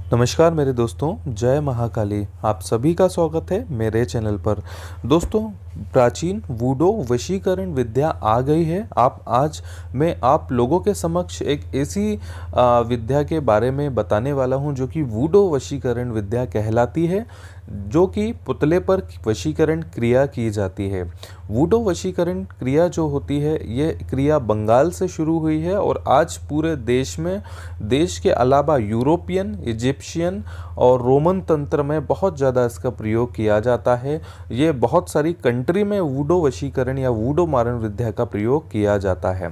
नमस्कार मेरे दोस्तों, जय महाकाली। आप सभी का स्वागत है मेरे चैनल पर। दोस्तों, प्राचीन वूडो वशीकरण विद्या आ गई है। आज मैं आप लोगों के समक्ष एक ऐसी विद्या के बारे में बताने वाला हूं जो कि वूडो वशीकरण विद्या कहलाती है, जो कि पुतले पर वशीकरण क्रिया की जाती है। वूडो वशीकरण क्रिया जो होती है, ये क्रिया बंगाल से शुरू हुई है और आज पूरे देश में, देश के अलावा यूरोपियन, इजिप्शियन और रोमन तंत्र में बहुत ज़्यादा इसका प्रयोग किया जाता है। ये बहुत सारी कंट्री में वूडो वशीकरण या वूडो मारण विद्या का प्रयोग किया जाता है।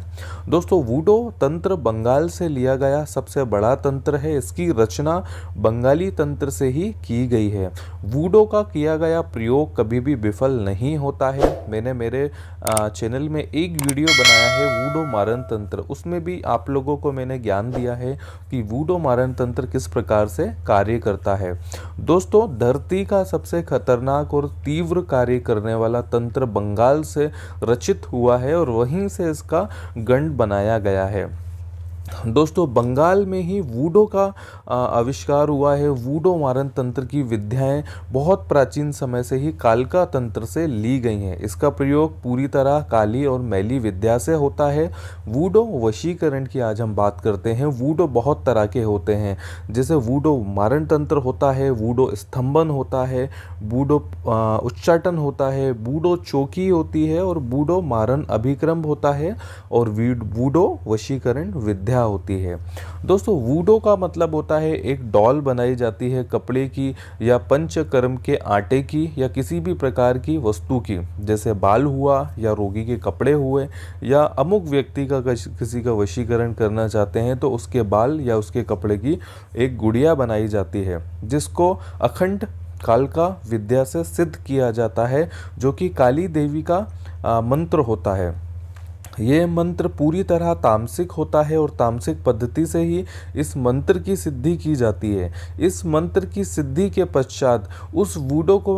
दोस्तों, वूडो तंत्र बंगाल से लिया गया सबसे बड़ा तंत्र है। इसकी रचना बंगाली तंत्र से ही की गई है। वूडो का किया गया प्रयोग कभी भी विफल नहीं होता है। मैंने मेरे चैनल में एक वीडियो बनाया है वूडो मारण तंत्र, उसमें भी आप लोगों को मैंने ज्ञान दिया है कि वूडो मारण तंत्र किस प्रकार से कार्य करता है। दोस्तों, धरती का सबसे खतरनाक और तीव्र कार्य करने वाला तंत्र बंगाल से रचित हुआ है और वहीं से इसका गंड बनाया गया है। दोस्तों, बंगाल में ही वूडो का आविष्कार हुआ है। वूडो मारण तंत्र की विद्याएं बहुत प्राचीन समय से ही कालका तंत्र से ली गई हैं। इसका प्रयोग पूरी तरह काली और मैली विद्या से होता है। वूडो वशीकरण की आज हम बात करते हैं। वूडो बहुत तरह के होते हैं, जैसे वूडो मारण तंत्र होता है, वूडो स्तंभन होता है, वूडो उच्चाटन होता है, वूडो चौकी होती है और वूडो मारण अभिक्रम होता है और वूडो वशीकरण विद्या होती है। दोस्तों, वूडो का मतलब होता है एक डॉल बनाई जाती है कपड़े की या पंचकर्म के आटे की या किसी भी प्रकार की वस्तु की, जैसे बाल हुआ या रोगी के कपड़े हुए, या अमुक व्यक्ति का किसी का वशीकरण करना चाहते हैं तो उसके बाल या उसके कपड़े की एक गुड़िया बनाई जाती है, जिसको अखंड कालका विद्या से सिद्ध किया जाता है, जो कि काली देवी का मंत्र होता है। ये मंत्र पूरी तरह तामसिक होता है और तामसिक पद्धति से ही इस मंत्र की सिद्धि की जाती है। इस मंत्र की सिद्धि के पश्चात उस वूडो को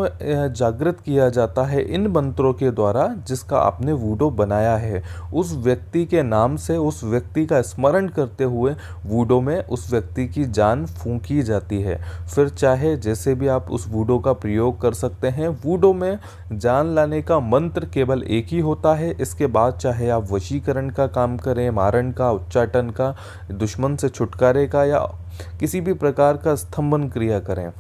जागृत किया जाता है इन मंत्रों के द्वारा जिसका आपने वूडो बनाया है। उस व्यक्ति के नाम से, उस व्यक्ति का स्मरण करते हुए वूडो में उस व्यक्ति की जान फूंकी जाती है। फिर चाहे जैसे भी आप उस वूडो का प्रयोग कर सकते हैं। वूडो में जान लाने का मंत्र केवल एक ही होता है। इसके बाद चाहे आप वशीकरण का काम करें, मारण का, उच्चाटन का, दुश्मन से छुटकारे का या किसी भी प्रकार का स्तंभन क्रिया करें।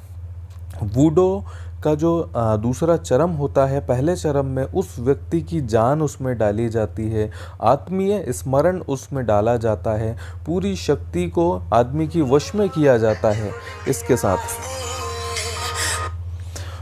वूडो का जो दूसरा चरम होता है, पहले चरम में उस व्यक्ति की जान उसमें डाली जाती है, आत्मीय स्मरण उसमें डाला जाता है, पूरी शक्ति को आदमी की वश में किया जाता है। इसके साथ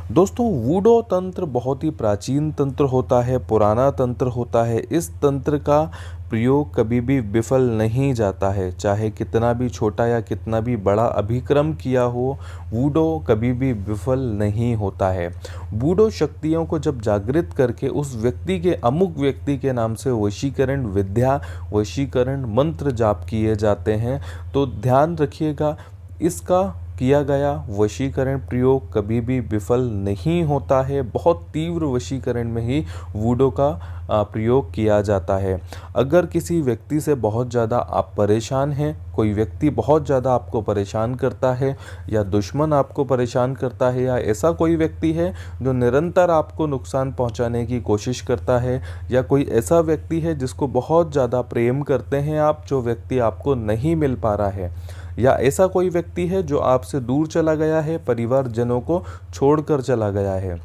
दोस्तों, वूडो तंत्र बहुत ही प्राचीन तंत्र होता है, पुराना तंत्र होता है। इस तंत्र का प्रयोग कभी भी विफल नहीं जाता है, चाहे कितना भी छोटा या कितना भी बड़ा अभिक्रम किया हो, वूडो कभी भी विफल नहीं होता है। वूडो शक्तियों को जब जागृत करके उस व्यक्ति के, अमुक व्यक्ति के नाम से वशीकरण विद्या, वशीकरण मंत्र जाप किए जाते हैं, तो ध्यान रखिएगा, इसका किया गया वशीकरण प्रयोग कभी भी विफल नहीं होता है। बहुत तीव्र वशीकरण में ही वूडो का प्रयोग किया जाता है। अगर किसी व्यक्ति से बहुत ज़्यादा आप परेशान हैं, कोई व्यक्ति बहुत ज़्यादा आपको परेशान करता है या दुश्मन आपको परेशान करता है, या ऐसा कोई व्यक्ति है जो निरंतर आपको नुकसान पहुंचाने की कोशिश करता है, या कोई ऐसा व्यक्ति है जिसको बहुत ज़्यादा प्रेम करते हैं आप, जो व्यक्ति आपको नहीं मिल पा रहा है, या ऐसा कोई व्यक्ति है जो आपसे दूर चला गया है, परिवारजनों को छोड़कर चला गया है,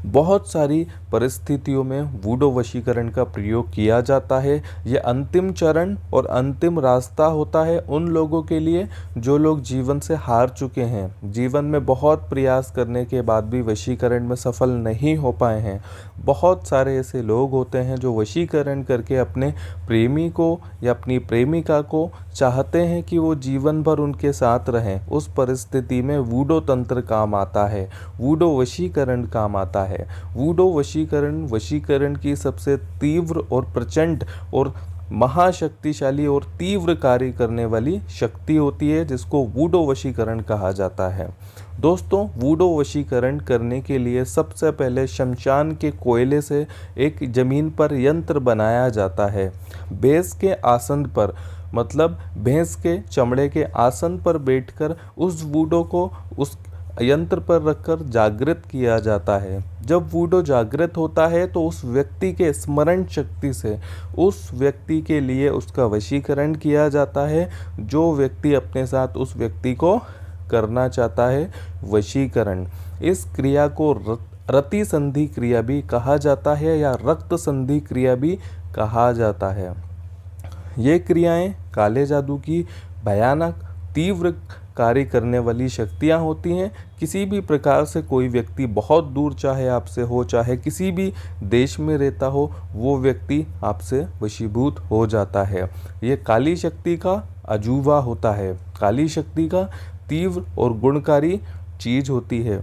बहुत सारी परिस्थितियों में वूडो वशीकरण का प्रयोग किया जाता है। ये अंतिम चरण और अंतिम रास्ता होता है उन लोगों के लिए जो लोग जीवन से हार चुके हैं, जीवन में बहुत प्रयास करने के बाद भी वशीकरण में सफल नहीं हो पाए हैं। बहुत सारे ऐसे लोग होते हैं जो वशीकरण करके अपने प्रेमी को या अपनी प्रेमिका को चाहते हैं कि वो जीवन भर उनके साथ रहें। उस परिस्थिति में वूडो तंत्र काम आता है, वूडो वशीकरण काम आता है। वूडो वशीकरण की सबसे तीव्र और प्रचंड और महाशक्तिशाली और तीव्र कार्य करने वाली शक्ति होती है, जिसको वूडो वशीकरण कहा जाता है। दोस्तों, वूडो वशीकरण करने के लिए सबसे पहले शमशान के कोयले से एक जमीन पर यंत्र बनाया जाता है। बेस के आसन पर मतलब भैंस के चमड़े के आसन पर बैठकर उस वूडो को उस यंत्र पर रखकर जागृत किया जाता है। जब वूडो जागृत होता है तो उस व्यक्ति के स्मरण शक्ति से उस व्यक्ति के लिए उसका वशीकरण किया जाता है, जो व्यक्ति अपने साथ उस व्यक्ति को करना चाहता है वशीकरण। इस क्रिया को रति संधि क्रिया भी कहा जाता है या रक्त संधि क्रिया भी कहा जाता है। ये क्रियाएं काले जादू की भयानक तीव्र कार्य करने वाली शक्तियां होती हैं। किसी भी प्रकार से कोई व्यक्ति बहुत दूर चाहे आपसे हो, चाहे किसी भी देश में रहता हो, वो व्यक्ति आपसे वशीभूत हो जाता है। ये काली शक्ति का अजूबा होता है, काली शक्ति का तीव्र और गुणकारी चीज होती है,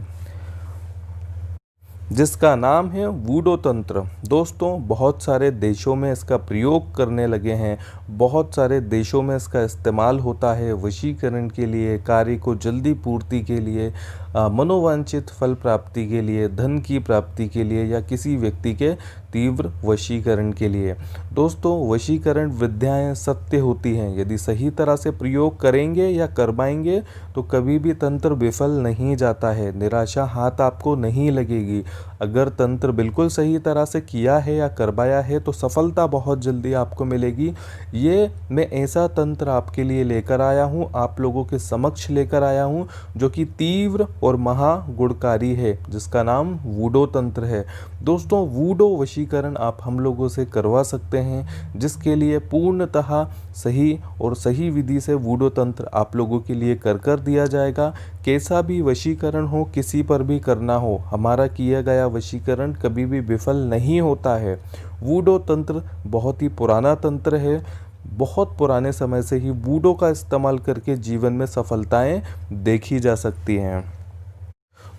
जिसका नाम है वूडो तंत्र। दोस्तों, बहुत सारे देशों में इसका प्रयोग करने लगे हैं, बहुत सारे देशों में इसका इस्तेमाल होता है वशीकरण के लिए, कार्य को जल्दी पूर्ति के लिए, मनोवांछित फल प्राप्ति के लिए, धन की प्राप्ति के लिए या किसी व्यक्ति के तीव्र वशीकरण के लिए। दोस्तों, वशीकरण विद्याएं सत्य होती हैं। यदि सही तरह से प्रयोग करेंगे या करवाएंगे तो कभी भी तंत्र विफल नहीं जाता है, निराशा हाथ आपको नहीं लगेगी। अगर तंत्र बिल्कुल सही तरह से किया है या करवाया है तो सफलता बहुत जल्दी आपको मिलेगी। ये मैं ऐसा तंत्र आपके लिए लेकर आया हूँ, आप लोगों के समक्ष लेकर आया हूँ, जो कि तीव्र और महागुणकारी है, जिसका नाम वूडो तंत्र है। दोस्तों, वूडो वशीकरण आप हम लोगों से करवा सकते हैं, जिसके लिए पूर्णतः सही और सही विधि से वूडो तंत्र आप लोगों के लिए कर दिया जाएगा। कैसा भी वशीकरण हो, किसी पर भी करना हो, हमारा किया गया वशीकरण कभी भी विफल नहीं होता है। वूडो तंत्र बहुत ही पुराना तंत्र है, बहुत पुराने समय से ही वूडो का इस्तेमाल करके जीवन में सफलताएं देखी जा सकती हैं।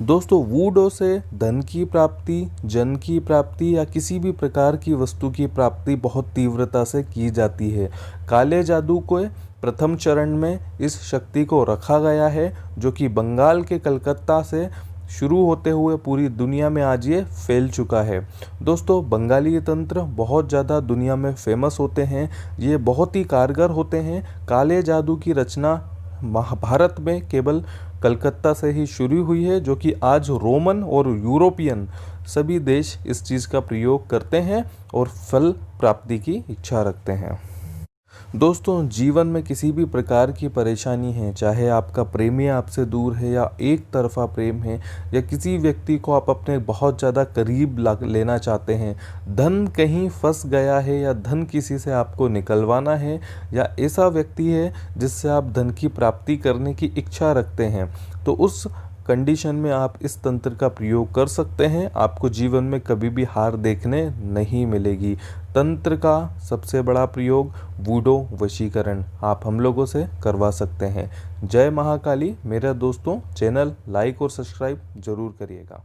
दोस्तों, वूडो से धन की प्राप्ति, जन की प्राप्ति या किसी भी प्रकार की वस्तु की प्राप्ति बहुत तीव्रता से की जाती है। काले जादू को प्रथम चरण में इस शक्ति को रखा गया है, जो कि बंगाल के कलकत्ता से शुरू होते हुए पूरी दुनिया में आज ये फैल चुका है। दोस्तों, बंगाली तंत्र बहुत ज़्यादा दुनिया में फेमस होते हैं, ये बहुत ही कारगर होते हैं। काले जादू की रचना महाभारत में केवल कलकत्ता से ही शुरू हुई है, जो कि आज रोमन और यूरोपियन सभी देश इस चीज़ का प्रयोग करते हैं और फल प्राप्ति की इच्छा रखते हैं। दोस्तों, जीवन में किसी भी प्रकार की परेशानी है, चाहे आपका प्रेमी आपसे दूर है या एक तरफा प्रेम है, या किसी व्यक्ति को आप अपने बहुत ज़्यादा करीब लेना चाहते हैं, धन कहीं फंस गया है या धन किसी से आपको निकलवाना है, या ऐसा व्यक्ति है जिससे आप धन की प्राप्ति करने की इच्छा रखते हैं, तो उस कंडीशन में आप इस तंत्र का प्रयोग कर सकते हैं। आपको जीवन में कभी भी हार देखने नहीं मिलेगी। तंत्र का सबसे बड़ा प्रयोग वूडो वशीकरण आप हम लोगों से करवा सकते हैं। जय महाकाली। मेरे दोस्तों, चैनल लाइक और सब्सक्राइब जरूर करिएगा।